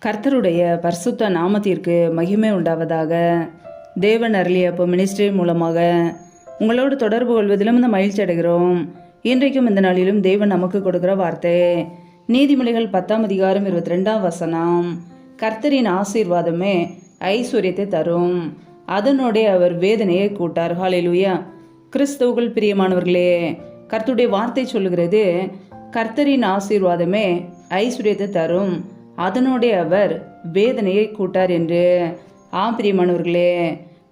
கர்த்தருடைய பரிசுத்த நாமத்திற்கு மகிமை உண்டாவதாக. தேவன் அருளிய மினிஸ்ட்ரி மூலமாக உங்களோடு தொடர்பு கொள்வதிலும் இந்த மகிழ்ச்சி அடைகிறோம். இன்றைக்கும் இந்த நாளிலும் தேவன் நமக்கு கொடுக்கிற வார்த்தை நீதிமொழிகள் 10ஆம் அதிகாரம் 22ஆம் வசனம். கர்த்தரின் ஆசீர்வாதமே ஐஸ்வர்யத்தை தரும், அதனோடே அவர் வேதனையை கூட்டார். ஹல்லேலூயா. கிறிஸ்துவுக்குள் பிரியமானவர்களே, கர்த்தருடைய வார்த்தை சொல்லுகிறது, கர்த்தரின் ஆசீர்வாதமே ஐஸ்வர்யத்தை தரும், அதனோடே அவர் வேதனையை கூட்டார் என்று. பிரியமானவர்களே,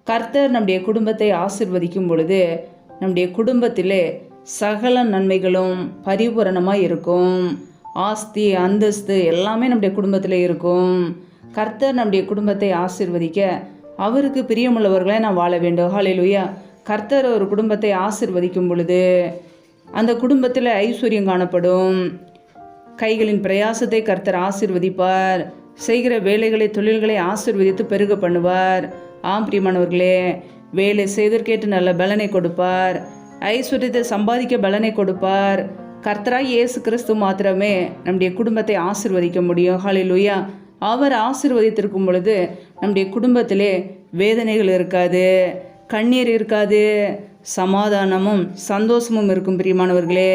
கர்த்தர் நம்முடைய குடும்பத்தை ஆசீர்வதிக்கும் பொழுது நம்முடைய குடும்பத்திலே சகல நன்மைகளும் பரிபூரணமாக இருக்கும். ஆஸ்தி அந்தஸ்து எல்லாமே நம்முடைய குடும்பத்தில் இருக்கும். கர்த்தர் நம்முடைய குடும்பத்தை ஆசீர்வதிக்க அவருக்கு பிரியமுள்ளவர்களை நாம் வாழ வேண்டும். ஹல்லேலூயா. கர்த்தர் ஒரு குடும்பத்தை ஆசீர்வதிக்கும் பொழுது அந்த குடும்பத்தில் ஐஸ்வர்யம் காணப்படும். கைகளின் பிரயாசத்தை கர்த்தர் ஆசீர்வதிப்பார். செய்கிற வேலைகளை தொழில்களை ஆசீர்வதித்து பெருக பண்ணுவார். பிரியமானவர்களே, வேலை செய்தற்கேற்று நல்ல பலனை கொடுப்பார். ஐஸ்வர்யத்தை சம்பாதிக்க பலனை கொடுப்பார். கர்த்தராய் இயேசு கிறிஸ்து மாத்திரமே நம்முடைய குடும்பத்தை ஆசீர்வதிக்க முடியும். ஹல்லேலூயா. அவர் ஆசீர்வதித்திருக்கும் பொழுது நம்முடைய குடும்பத்திலே வேதனைகள் இருக்காது, கண்ணீர் இருக்காது, சமாதானமும் சந்தோஷமும் இருக்கும். பிரியமானவர்களே,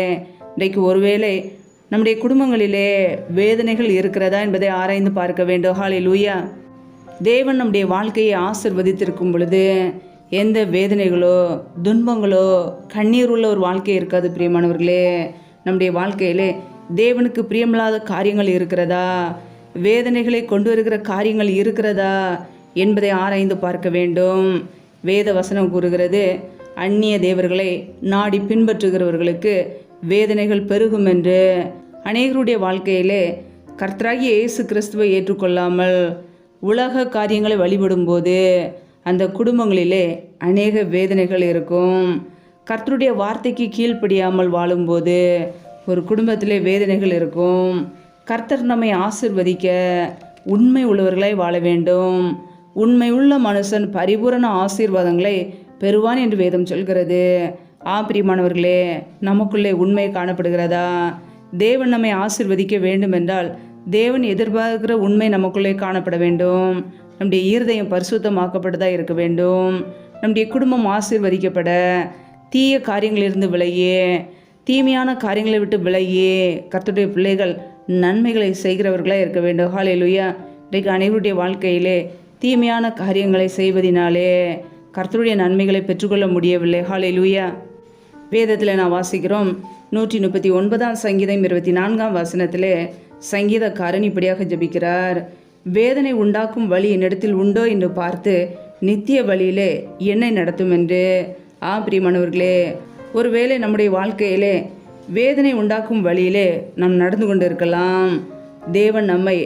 இன்றைக்கு ஒருவேளை நம்முடைய குடும்பங்களிலே வேதனைகள் இருக்கிறதா என்பதை ஆராய்ந்து பார்க்க வேண்டும். ஹல்லேலூயா. தேவன் நம்முடைய வாழ்க்கையை ஆசீர்வதித்திருக்கும் பொழுது எந்த வேதனைகளோ துன்பங்களோ கண்ணீர் உள்ள ஒரு வாழ்க்கை இருக்காது. பிரியமானவர்களே, நம்முடைய வாழ்க்கையிலே தேவனுக்கு பிரியமில்லாத காரியங்கள் இருக்கிறதா, வேதனைகளை கொண்டு வருகிற காரியங்கள் இருக்கிறதா என்பதை ஆராய்ந்து பார்க்க வேண்டும். வேத வசனம் கூறுகிறது, அந்நிய தேவர்களை நாடி பின்பற்றுகிறவர்களுக்கு வேதனைகள் பெருகும் என்று. அநேகருடைய வாழ்க்கையிலே கர்த்தராகிய இயேசு கிறிஸ்துவை ஏற்றுக்கொள்ளாமல் உலக காரியங்களை வழிபடும்போது அந்த குடும்பங்களிலே அநேக வேதனைகள் இருக்கும். கர்த்தருடைய வார்த்தைக்கு கீழ்ப்படியாமல் வாழும்போது ஒரு குடும்பத்திலே வேதனைகள் இருக்கும். கர்த்தர் நம்மை ஆசீர்வதிக்க உண்மை உள்ளவர்களாய் வாழ வேண்டும். உண்மை உள்ள மனுஷன் பரிபூரண ஆசீர்வாதங்களை பெறுவான் என்று வேதம் சொல்கிறது. பிரியமானவர்களே, நமக்குள்ளே உண்மை காணப்படுகிறதா? தேவன் நம்மை ஆசீர்வதிக்க வேண்டும் என்றால் தேவன் எதிர்பார்க்கிற உண்மை நமக்குள்ளே காணப்பட வேண்டும். நம்முடைய இருதயம் பரிசுத்தமாக்கப்பட்டதா இருக்க வேண்டும். நம்முடைய குடும்பம் ஆசீர்வதிக்கப்பட தீய காரியங்களிலிருந்து விலகியே, தீமையான காரியங்களை விட்டு விலகியே கர்த்தருடைய பிள்ளைகள் நன்மைகளை செய்கிறவர்களாக இருக்க வேண்டும். ஹல்லேலூயா. இன்றைக்கு அனைவருடைய வாழ்க்கையிலே தீமையான காரியங்களை செய்வதினாலே கர்த்தருடைய நன்மைகளை பெற்றுக்கொள்ள முடியவில்லை. ஹல்லேலூயா. வேதத்தில் நான் வாசிக்கிறோம், 139ஆம் சங்கீதம் 24ஆம் வசனத்திலே சங்கீதக்காரன் இப்படியாக ஜெபிக்கிறார், வேதனை உண்டாக்கும் வழி என்னிடத்தில் உண்டோ என்று பார்த்து நித்திய வழியிலே என்னை நடத்தும் என்று. பிரியமானவர்களே, ஒருவேளை நம்முடைய வாழ்க்கையிலே வேதனை உண்டாக்கும் வழியிலே நாம் நடந்து கொண்டு இருக்கலாம். தேவன் நம்மை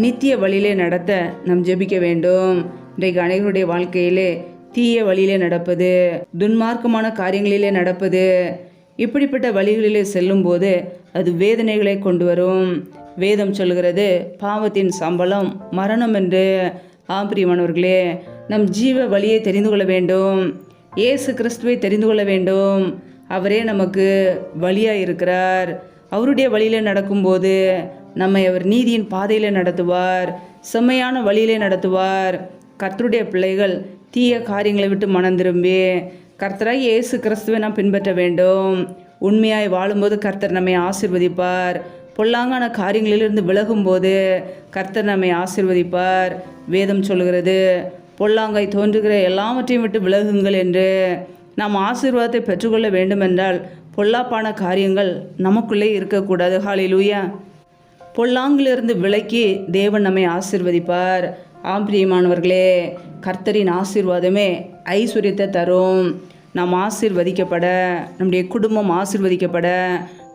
நித்திய வழியிலே நடத்த நாம் ஜெபிக்க வேண்டும். இன்றைக்கு அனைவருடைய வாழ்க்கையிலே தீய வழியிலே நடப்பது, துன்மார்க்கமான காரியங்களிலே நடப்பது, இப்படிப்பட்ட வழிகளிலே செல்லும் போது அது வேதனைகளை கொண்டு வரும். வேதம் சொல்கிறது, பாவத்தின் சம்பளம் மரணம் என்று. பிரியமானவர்களே, நம் ஜீவ வழியை தெரிந்து கொள்ள வேண்டும். இயேசு கிறிஸ்துவை தெரிந்து கொள்ள வேண்டும். அவரே நமக்கு வழியாக இருக்கிறார். அவருடைய வழியில் நடக்கும்போது நம்மை அவர் நீதியின் பாதையில் நடத்துவார், செம்மையான வழியிலே நடத்துவார். கர்த்தருடைய பிள்ளைகள் தீய காரியங்களை விட்டு மனம் திரும்பி கர்த்தராய் இயேசு கிறிஸ்துவை நாம் பின்பற்ற வேண்டும். உண்மையாய் வாழும்போது கர்த்தர் நம்மை ஆசீர்வதிப்பார். பொல்லாங்கான காரியங்களிலிருந்து விலகும்போது கர்த்தர் நம்மை ஆசீர்வதிப்பார். வேதம் சொல்கிறது, பொல்லாங்காய் தோன்றுகிற எல்லாவற்றையும் விட்டு விலகுங்கள் என்று. நாம் ஆசீர்வாதத்தை பெற்றுக்கொள்ள வேண்டுமென்றால் பொல்லாப்பான காரியங்கள் நமக்குள்ளே இருக்கக்கூடாது. ஹல்லேலூயா. பொல்லாங்கிலிருந்து விலக்கி தேவன் நம்மை ஆசீர்வதிப்பார். பிரியமானவர்களே, கர்த்தரின் ஆசீர்வாதமே ஐஸ்வர்யத்தை தரும். நாம் ஆசீர்வதிக்கப்பட, நம்முடைய குடும்பம் ஆசீர்வதிக்கப்பட,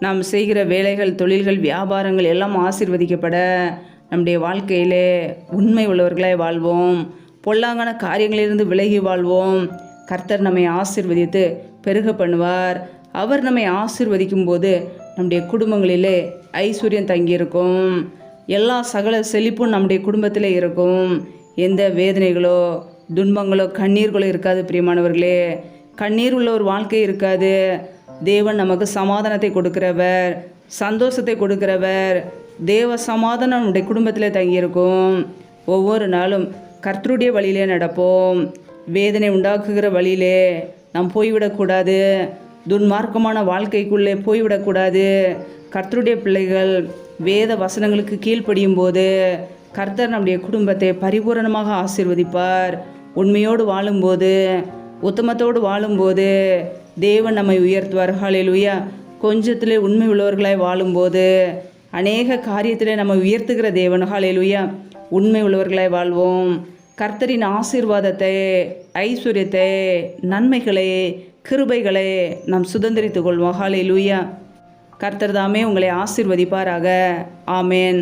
நாம் செய்கிற வேலைகள் தொழில்கள் வியாபாரங்கள் எல்லாம் ஆசீர்வதிக்கப்பட நம்முடைய வாழ்க்கையிலே உண்மை உள்ளவர்களாய் வாழ்வோம். பொல்லாங்கான காரியங்களிலிருந்து விலகி வாழ்வோம். கர்த்தர் நம்மை ஆசீர்வதித்து பெருக பண்ணுவார். அவர் நம்மை ஆசீர்வதிக்கும் போது நம்முடைய குடும்பங்களிலே ஐஸ்வர்யம் தங்கியிருக்கும். எல்லா சகல செழிப்பும் நம்முடைய குடும்பத்தில் இருக்கும். எந்த வேதனைகளோ துன்பங்களோ கண்ணீர்களோ இருக்காது. பிரியமானவர்களே, கண்ணீர் உள்ள ஒரு வாழ்க்கை இருக்காது. தேவன் நமக்கு சமாதானத்தை கொடுக்கிறவர், சந்தோஷத்தை கொடுக்கிறவர், தேவ சமாதானம் நம்முடைய குடும்பத்தில் தங்கியிருக்கும். ஒவ்வொரு நாளும் கர்த்தருடைய வழியிலே நடப்போம். வேதனை உண்டாக்குகிற வழியிலே நாம் போய்விடக்கூடாது. துன்மார்க்கமான வாழ்க்கைக்குள்ளே போய்விடக்கூடாது. கர்த்தருடைய பிள்ளைகள் வேத வசனங்களுக்கு கீழ்ப்படியும் போது கர்த்தர் நம்முடைய குடும்பத்தை பரிபூரணமாக ஆசீர்வதிப்பார். உண்மையோடு வாழும்போது, உத்தமத்தோடு வாழும்போது தேவன் நம்மை உயர்த்துவார். ஹல்லேலூயா. கொஞ்சத்திலே உண்மை உள்ளவர்களாய் வாழும்போது அநேக காரியத்திலே நம்மை உயர்த்துகிற தேவன். ஹல்லேலூயா. உண்மை உள்ளவர்களாய் வாழ்வோம். கர்த்தரின் ஆசீர்வாதத்தை, ஐஸ்வர்யத்தை, நன்மைகளை, கிருபைகளை நாம் சுதந்திரித்துக் கொள்வோம். ஹல்லேலூயா. கர்த்தர் தாமே உங்களை ஆசீர்வதிப்பாராக. ஆமேன்.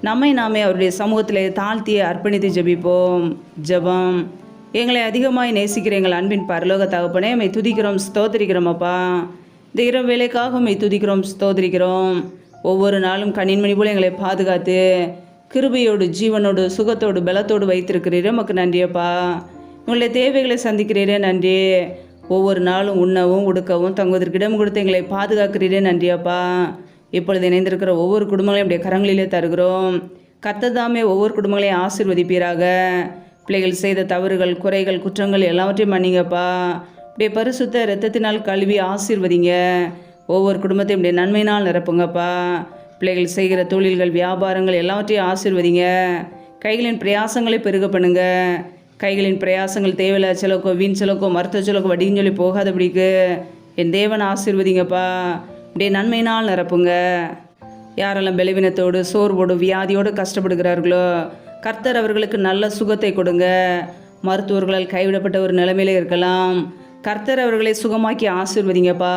நாமே அவருடைய சமூகத்திலே தாழ்த்தி அர்ப்பணித்து ஜெபிப்போம். ஜெபம். எங்களை அதிகமாய் நேசிக்கிற எங்கள் அன்பின் பரலோக தகப்பனே, உம்மை துதிக்கிறோம், ஸ்தோத்திரிக்கிறோம் அப்பா. இந்த இரவு வேலைக்காக உம்மை துதிக்கிறோம், ஸ்தோத்திரிக்கிறோம். ஒவ்வொரு நாளும் கண்ணின்மணி போல் எங்களை பாதுகாத்து கிருபையோடு, ஜீவனோடு, சுகத்தோடு, பலத்தோடு வைத்திருக்கிறீரே, உமக்கு நன்றியப்பா. உங்களுடைய தேவைகளை சந்திக்கிறீரே, நன்றி. ஒவ்வொரு நாளும் உண்ணவும் உடுக்கவும் தங்குவதற்கு இடம் கொடுத்து எங்களை பாதுகாக்கிறீரே, நன்றியப்பா. இப்பொழுது இணைந்திருக்கிற ஒவ்வொரு குடும்பங்களையும் அப்படியே கரங்களிலே தருகிறோம். கர்த்தர் தாமே ஒவ்வொரு குடும்பங்களையும் ஆசீர்வதிப்பீராக. பிள்ளைகள் செய்த தவறுகள், குறைகள், குற்றங்கள் எல்லாவற்றையும் மன்னிங்கப்பா. அப்படியே பரிசுத்த இரத்தத்தினால் கழுவி ஆசீர்வதிங்க. ஒவ்வொரு குடும்பத்தையும் இப்படியே நன்மையினால் நிரப்புங்கப்பா. பிள்ளைகள் செய்கிற தொழில்கள், வியாபாரங்கள் எல்லாவற்றையும் ஆசீர்வதிங்க. கைகளின் பிரயாசங்களை பெருக பண்ணுங்க. கைகளின் பிரயாசங்கள் தேவையில்ல செலவுக்கோ, வீண் செலவுக்கோ, மருத்துவ செலவுக்கோ, வட்டின்னு சொல்லி போகாதபடிக்கு என் தேவன் ஆசீர்வதிங்கப்பா. அப்படியே நன்மையினால் நிரப்புங்க. யாரெல்லாம் பலவீனத்தோடு, சோர்வோடு, வியாதியோடு கஷ்டப்படுகிறார்களோ கர்த்தர் அவர்களுக்கு நல்ல சுகத்தை கொடுங்க. மருத்துவர்களால் கைவிடப்பட்ட ஒரு நிலைமையிலே இருக்கலாம். கர்த்தர் அவர்களை சுகமாக்கி ஆசீர்வதிங்கப்பா.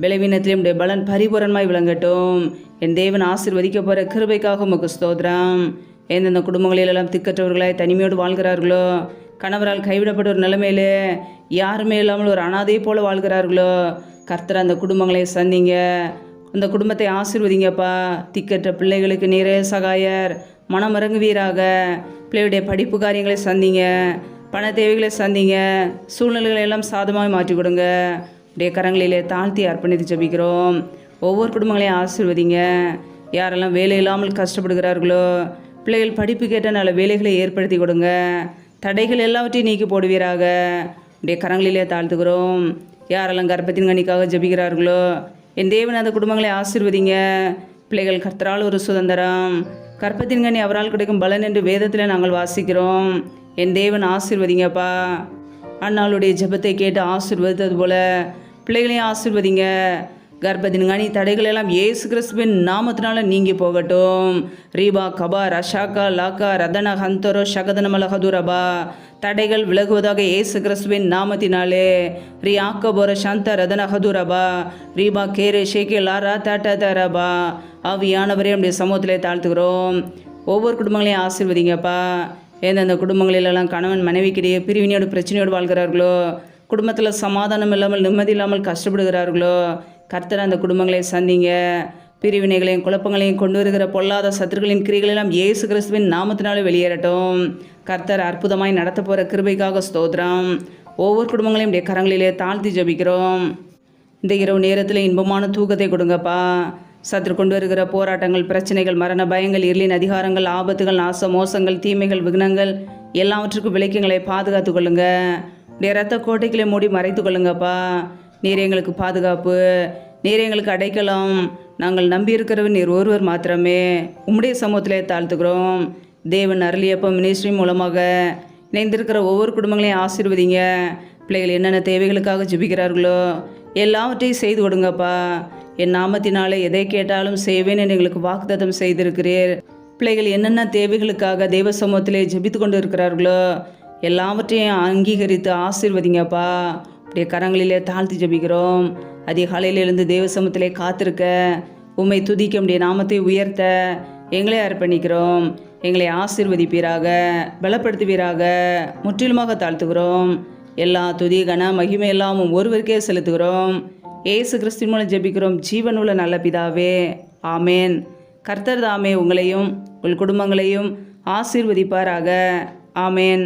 பலவீனத்திலே உடைய பலன் பரிபூரணமாய் விளங்கட்டும். என் தேவன் ஆசீர்வதிக்க போகிற கிருபைக்காக உமக்கு ஸ்தோத்திரம். எந்தெந்த குடும்பங்களிலெல்லாம் திக்கற்றவர்களாய் தனிமையோடு வாழ்கிறார்களோ, கணவரால் கைவிடப்பட்ட ஒரு நிலைமையிலே யாருமே இல்லாமல் ஒரு அனாதை போல வாழ்கிறார்களோ கர்த்தர் அந்த குடும்பங்களை சந்திங்க. அந்த குடும்பத்தை ஆசீர்வதிங்கப்பா. திக்கற்ற பிள்ளைகளுக்கு நீரே சகாயர். மனம் இறங்குவீராக. பிள்ளையுடைய படிப்பு காரியங்களை சந்திங்க. பண தேவைகளை சந்திங்க. சூழ்நிலைகளை எல்லாம் சாதமாக மாற்றி கொடுங்க. அப்படியே கரங்களிலே தாழ்த்தி அர்ப்பணித்து ஜெபிக்கிறோம். ஒவ்வொரு குடும்பங்களையும் ஆசீர்வதிங்க. யாரெல்லாம் வேலை இல்லாமல் கஷ்டப்படுகிறார்களோ பிள்ளைகள் படிப்பு கேட்ட நல்ல வேலைகளை ஏற்படுத்தி கொடுங்க. தடைகள் எல்லாவற்றையும் நீக்கி போடுவீராக. அப்படியே கரங்களிலே தாழ்த்துக்கிறோம். யாரெல்லாம் கர்ப்பத்தின் கனிக்காக ஜெபிக்கிறார்களோ என் தேவன் அந்த குடும்பங்களை ஆசீர்வதிங்க. பிள்ளைகள் கர்த்தரால் ஒரு சுதந்திரம், கர்ப்பத்தின் கனி அவரால் கிடைக்கும் பலன் என்று வேதத்தில் நாங்கள் வாசிக்கிறோம். என் தேவன் ஆசீர்வதிங்கப்பா. அன்னாளுடைய ஜெபத்தை கேட்டு ஆசீர்வதித்தது போல பிள்ளைகளையும் ஆசீர்வதிங்க. கர்ப்பத்தின் கனி தடைகள் எல்லாம் இயேசு கிறிஸ்துவின் நாமத்தினால நீங்கி போகட்டும். ரீபா கபா ரஷாக்கா லாக்கா ரதன ஹந்தரோ ஷகதனமல ஹதுரபா. தடைகள் விலகுவதாக இயேசு கிறிஸ்துவின் நாமத்தினாலே. ரீ ஆக்கபோர சாந்த ரதன ஹதுரபா. ரீபா கேரே ஷேகே லாரா தாட்டா தரபா. ஆவியானவரே நம்முடைய சமூகத்திலே தாழ்த்துகிறோம். ஒவ்வொரு குடும்பங்களையும் ஆசீர்வதிங்கப்பா. எந்தெந்த குடும்பங்களிலெல்லாம் கணவன் மனைவிக்கிடையே பிரிவினையோடு பிரச்சனையோடு வாழ்கிறார்களோ, குடும்பத்தில் சமாதானம் இல்லாமல் நிம்மதி இல்லாமல் கஷ்டப்படுகிறார்களோ கர்த்தர் அந்த குடும்பங்களை சந்திங்க. பிரிவினைகளையும் குழப்பங்களையும் கொண்டு வருகிற பொல்லாத சத்துருக்களின் கிரிகளெல்லாம் இயேசு கிறிஸ்துவின் நாமத்தினாலே வெளியேறட்டும். கர்த்தர் அற்புதமாய் நடத்த போகிற கிருபைக்காக ஸ்தோத்திரம். ஒவ்வொரு குடும்பங்களையும் இப்படியே கரங்களிலே தாழ்த்தி ஜெபிக்கிறோம். இந்த இரவு நேரத்தில் இன்பமான தூக்கத்தை கொடுங்கப்பா. சத்துரு கொண்டு வருகிற போராட்டங்கள், பிரச்சனைகள், மரண பயங்கள், இருளின் அதிகாரங்கள், ஆபத்துகள், நாச மோசங்கள், தீமைகள், விக்னங்கள் எல்லாவற்றுக்கும் விளக்கங்களை பாதுகாத்து கொள்ளுங்க. உடைய இரத்த கோட்டைகளை மூடி மறைத்து கொள்ளுங்கப்பா. நீர் எங்களுக்கு பாதுகாப்பு, நீர் எங்களுக்கு அடைக்கலம். நாங்கள் நம்பியிருக்கிறவர் நீர் ஒருவர் மாத்திரமே. உம்முடைய சமூகத்திலே தாழ்த்துக்கிறோம். தேவன் அருளியப்ப மினிஸ்ட்ரி மூலமாக இணைந்திருக்கிற ஒவ்வொரு குடும்பங்களையும் ஆசீர்வதிங்க. பிள்ளைகள் என்னென்ன தேவைகளுக்காக ஜெபிக்கிறார்களோ எல்லாவற்றையும் செய்து கொடுங்கப்பா. என் நாமத்தினாலே எதை கேட்டாலும் செய்வேன் என்று எங்களுக்கு வாக்குத்தத்தம் செய்திருக்கிறீர். பிள்ளைகள் என்னென்ன தேவைகளுக்காக தெய்வ சமூகத்திலே ஜெபித்து கொண்டு இருக்கிறார்களோ எல்லாவற்றையும் அங்கீகரித்து ஆசீர்வதிங்கப்பா. அப்படியே கரங்களிலே தாழ்த்தி ஜெபிக்கிறோம். அதிகாலையிலிருந்து தேவ சமூகத்திலே காத்திருக்க, உம்மை துதிக்க, உம்முடைய நாமத்தை உயர்த்த எங்களை அர்ப்பணிக்கிறோம். எங்களை ஆசீர்வதிப்பீராக, பலப்படுத்துவீராக. முற்றிலுமாக தாழ்த்துகிறோம். எல்லா துதி கன மகிமை எல்லாமும் ஒருவருக்கே செலுத்துகிறோம். இயேசு கிறிஸ்துவின் மூலம் ஜெபிக்கிறோம் ஜீவனுள்ள நல்ல பிதாவே. ஆமேன். கர்த்தர் தாமே உங்களையும் உங்கள் குடும்பங்களையும் ஆசீர்வதிப்பாராக. ஆமேன்.